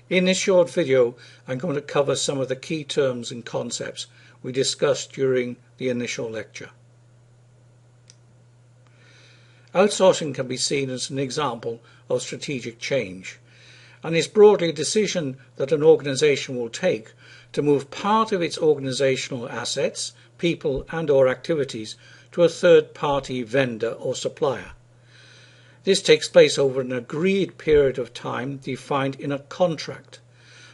In this short video, I'm going to cover some of the key terms and concepts we discussed during the initial lecture. Outsourcing can be seen as an example of strategic change, and is broadly a decision that an organization will take to move part of its organizational assets, people and/or activities to a third-party vendor or supplier. This takes place over an agreed period of time defined in a contract,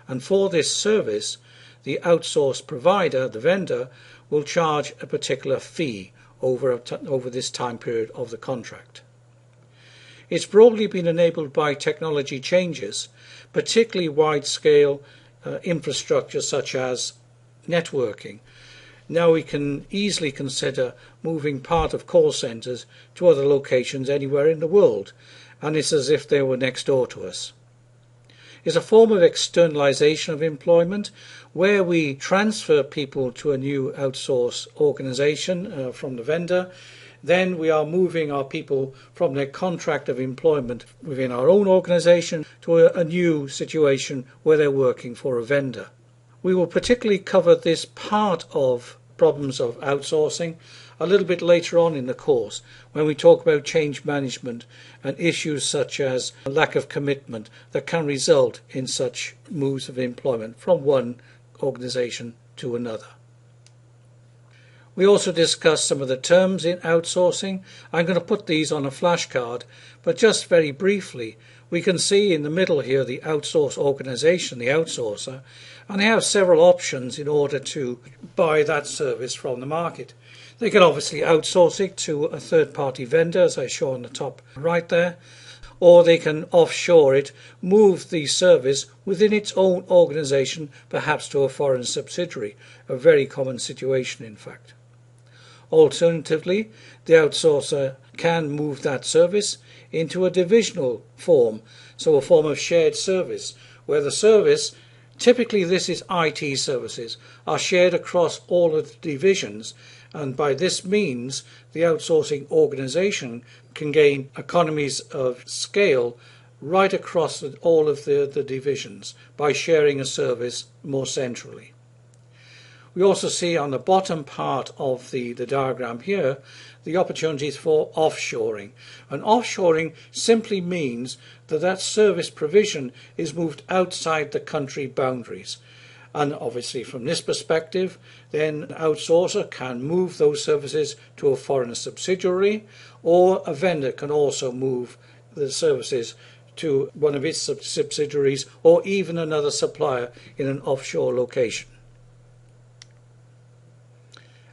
and for this service, the outsourced provider, the vendor, will charge a particular fee over this time period of the contract. It's broadly been enabled by technology changes, particularly wide-scale infrastructure such as networking. Now we can easily consider moving part of call centres to other locations anywhere in the world, and it's as if they were next door to us. It's a form of externalisation of employment where we transfer people to a new outsource organisation from the vendor. Then we are moving our people from their contract of employment within our own organisation to a new situation where they're working for a vendor. We will particularly cover this part of problems of outsourcing a little bit later on in the course when we talk about change management and issues such as a lack of commitment that can result in such moves of employment from one organisation to another. We also discussed some of the terms in outsourcing. I'm going to put these on a flashcard, but just very briefly, we can see in the middle here the outsource organisation, the outsourcer, and they have several options in order to buy that service from the market. They can obviously outsource it to a third-party vendor, as I show on the top right there, or they can offshore it, move the service within its own organisation, perhaps to a foreign subsidiary, a very common situation in fact. Alternatively, the outsourcer can move that service into a divisional form, so a form of shared service, where the service, typically this is IT services, are shared across all of the divisions, and by this means the outsourcing organisation can gain economies of scale right across all of the divisions by sharing a service more centrally. We also see on the bottom part of the diagram here the opportunities for offshoring. And offshoring simply means that service provision is moved outside the country boundaries. And obviously from this perspective, then an outsourcer can move those services to a foreign subsidiary, or a vendor can also move the services to one of its subsidiaries or even another supplier in an offshore location.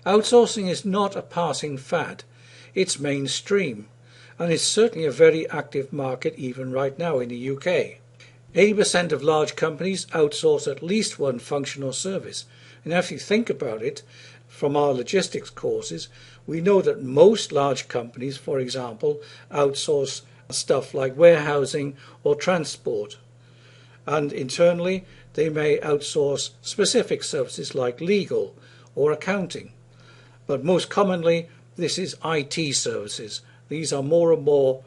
Outsourcing is not a passing fad, it's mainstream, and it's certainly a very active market even right now in the UK. 80% of large companies outsource at least one function or service, and if you think about it, from our logistics courses, we know that most large companies, for example, outsource stuff like warehousing or transport, and internally they may outsource specific services like legal or accounting. But most commonly, this is IT services. These are more and more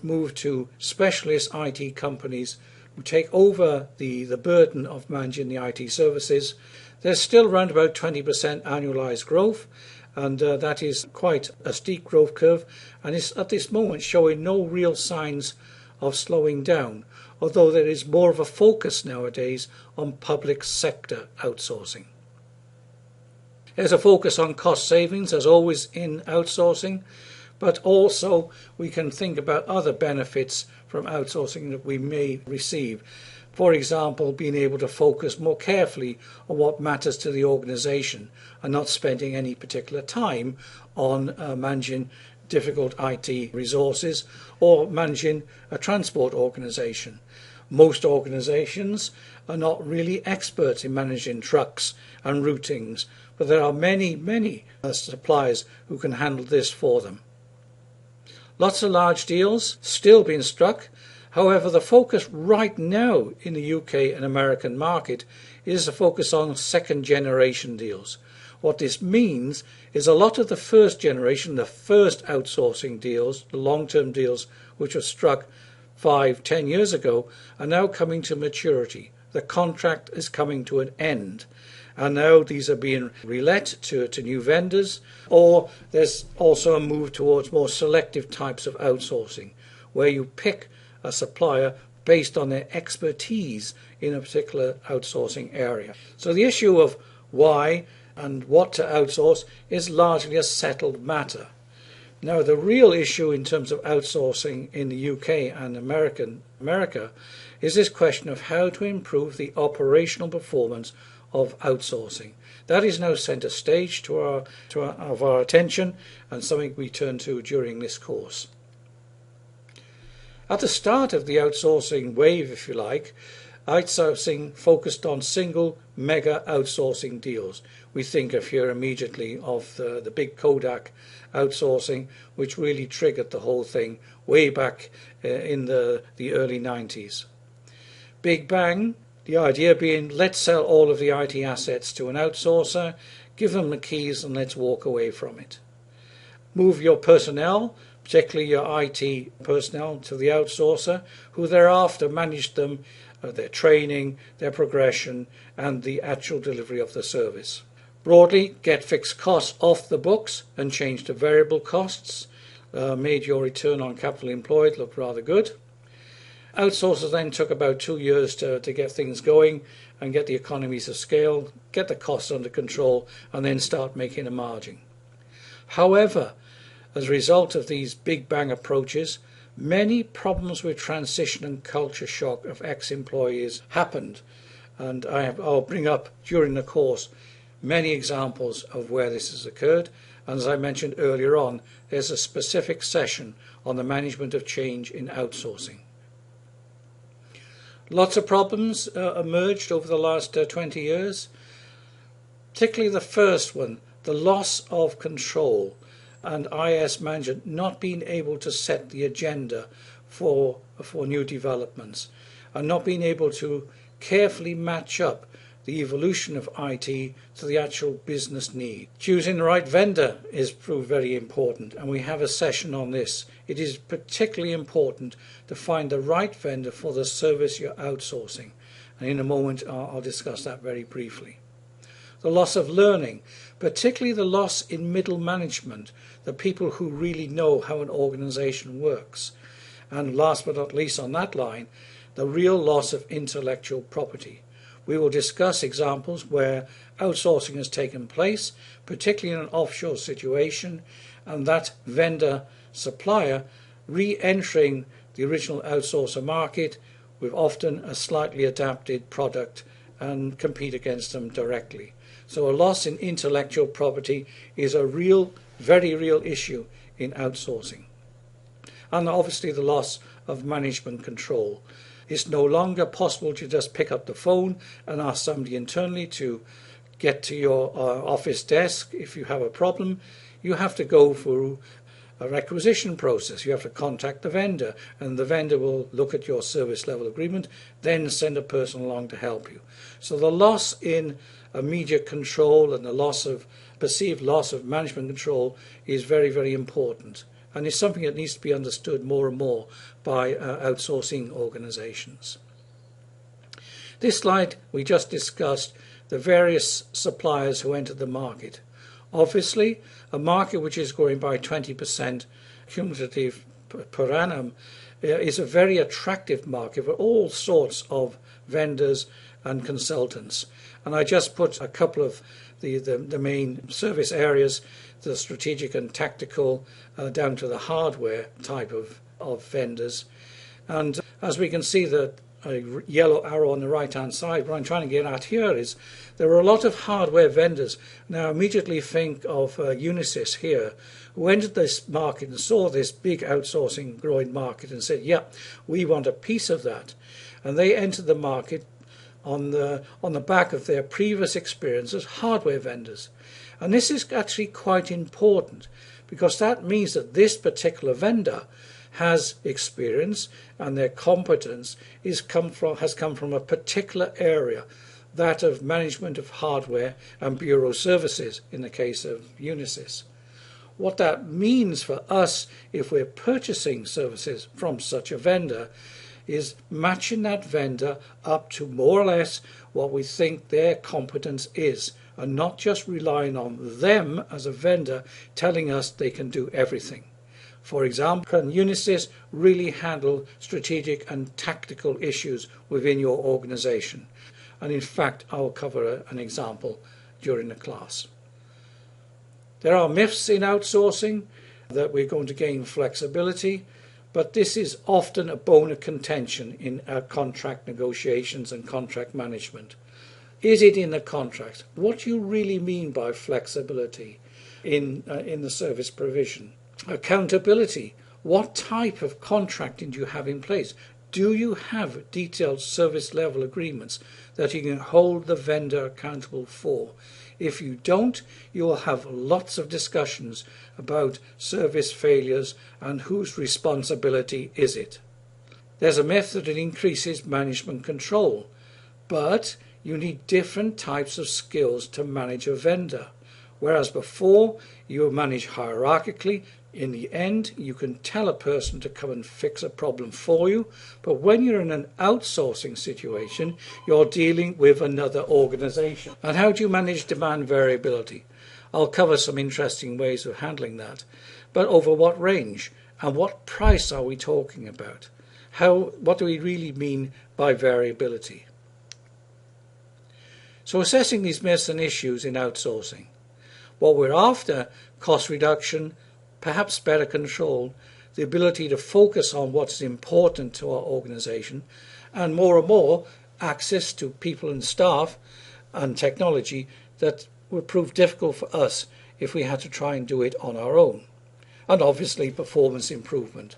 moved to specialist IT companies who take over the burden of managing the IT services. There's still around about 20% annualized growth, and that is quite a steep growth curve, and it's at this moment showing no real signs of slowing down, although there is more of a focus nowadays on public sector outsourcing. There's a focus on cost savings, as always in outsourcing, but also we can think about other benefits from outsourcing that we may receive. For example, being able to focus more carefully on what matters to the organisation and not spending any particular time on managing difficult IT resources or managing a transport organisation. Most organisations are not really experts in managing trucks and routings, but there are many suppliers who can handle this for them. Lots of large deals still being struck. However, the focus right now in the UK and American market is a focus on second generation deals. What this means is a lot of the first generation, the first outsourcing deals, the long-term deals which were struck 5, 10 years ago are now coming to maturity. The contract is coming to an end. And now these are being relet to new vendors, or there's also a move towards more selective types of outsourcing, where you pick a supplier based on their expertise in a particular outsourcing area. So the issue of why and what to outsource is largely a settled matter. Now, the real issue in terms of outsourcing in the UK and America is this question of how to improve the operational performance of outsourcing. That is now centre stage of our attention, and something we turn to during this course. At the start of the outsourcing wave, if you like, outsourcing focused on single mega outsourcing deals. We think of here immediately of the big Kodak outsourcing, which really triggered the whole thing way back in the early 90s. Big bang, the idea being, let's sell all of the IT assets to an outsourcer, give them the keys, and let's walk away from it. Move your personnel, particularly your IT personnel, to the outsourcer, who thereafter managed them, their training, their progression, and the actual delivery of the service. Broadly, get fixed costs off the books and change to variable costs, made your return on capital employed look rather good. Outsourcers then took about 2 years to get things going and get the economies of scale, get the costs under control, and then start making a margin. However, as a result of these big bang approaches, many problems with transition and culture shock of ex-employees happened, and I'll bring up during the course many examples of where this has occurred. And as I mentioned earlier on, there's a specific session on the management of change in outsourcing. Lots of problems emerged over the last 20 years, particularly the first one, the loss of control, and IS management not being able to set the agenda for new developments, and not being able to carefully match up the evolution of IT to the actual business need. Choosing the right vendor is proved very important, and we have a session on this. It is particularly important to find the right vendor for the service you're outsourcing, and in a moment I'll discuss that very briefly. The loss of learning, particularly the loss in middle management, the people who really know how an organization works. And last but not least on that line, the real loss of intellectual property. We will discuss examples where outsourcing has taken place, particularly in an offshore situation, and that vendor supplier re-entering the original outsourcer market with often a slightly adapted product and compete against them directly. So a loss in intellectual property is a real, very real issue in outsourcing. And obviously the loss of management control. It's no longer possible to just pick up the phone and ask somebody internally to get to your office desk if you have a problem. You have to go through a requisition process. You have to contact the vendor, and the vendor will look at your service level agreement, then send a person along to help you. So the loss in immediate control and the perceived loss of management control is very, very important, and it's something that needs to be understood more and more by outsourcing organizations. This slide, we just discussed the various suppliers who entered the market. Obviously, a market which is growing by 20% cumulative per annum is a very attractive market for all sorts of vendors and consultants. And I just put a couple of the main service areas, the strategic and tactical, down to the hardware type of vendors. And as we can see, the yellow arrow on the right hand side, what I'm trying to get at here is there are a lot of hardware vendors. Now immediately think of Unisys here, who entered this market and saw this big outsourcing growing market and said, yeah, we want a piece of that. And they entered the market on the back of their previous experience as hardware vendors. And this is actually quite important, because that means that this particular vendor has experience, and their competence has come from a particular area, that of management of hardware and bureau services in the case of Unisys. What that means for us if we're purchasing services from such a vendor is matching that vendor up to more or less what we think their competence is, and not just relying on them as a vendor telling us they can do everything. For example, can Unisys really handle strategic and tactical issues within your organization? And in fact, I'll cover an example during the class. There are myths in outsourcing that we're going to gain flexibility, but this is often a bone of contention in our contract negotiations and contract management. Is it in the contract? What do you really mean by flexibility in the service provision? Accountability. What type of contracting do you have in place? Do you have detailed service level agreements that you can hold the vendor accountable for? If you don't, you will have lots of discussions about service failures and whose responsibility is it. There's a myth that it increases management control, but you need different types of skills to manage a vendor. Whereas before you were managed hierarchically, in the end you can tell a person to come and fix a problem for you, but when you're in an outsourcing situation, you're dealing with another organization. And how do you manage demand variability? I'll cover some interesting ways of handling that, but over what range and what price are we talking about? What do we really mean by variability? So assessing these myths and issues in outsourcing. What we're after, cost reduction, perhaps better control, the ability to focus on what's important to our organization, and more, access to people and staff and technology that would prove difficult for us if we had to try and do it on our own. And obviously performance improvement.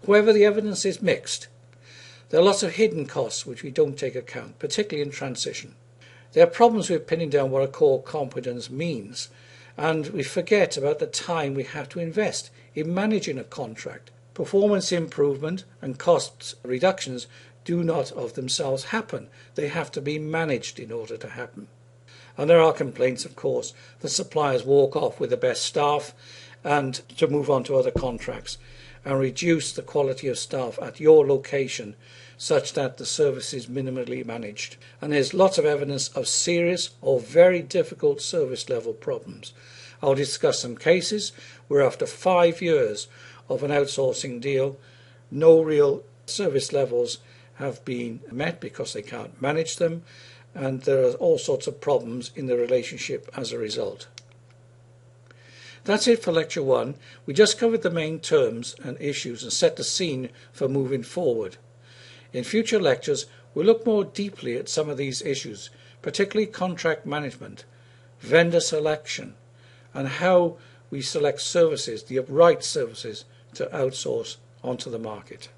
However, the evidence is mixed. There are lots of hidden costs which we don't take account, particularly in transition. There are problems with pinning down what a core competence means, and we forget about the time we have to invest in managing a contract. Performance improvement and cost reductions do not of themselves happen. They have to be managed in order to happen. And there are complaints, of course, that suppliers walk off with the best staff and to move on to other contracts and reduce the quality of staff at your location such that the service is minimally managed. And there's lots of evidence of serious or very difficult service level problems. I'll discuss some cases where after 5 years of an outsourcing deal, no real service levels have been met because they can't manage them, and there are all sorts of problems in the relationship as a result. That's it for Lecture 1. We just covered the main terms and issues and set the scene for moving forward. In future lectures, we'll look more deeply at some of these issues, particularly contract management, vendor selection, and how we select services, the right services, to outsource onto the market.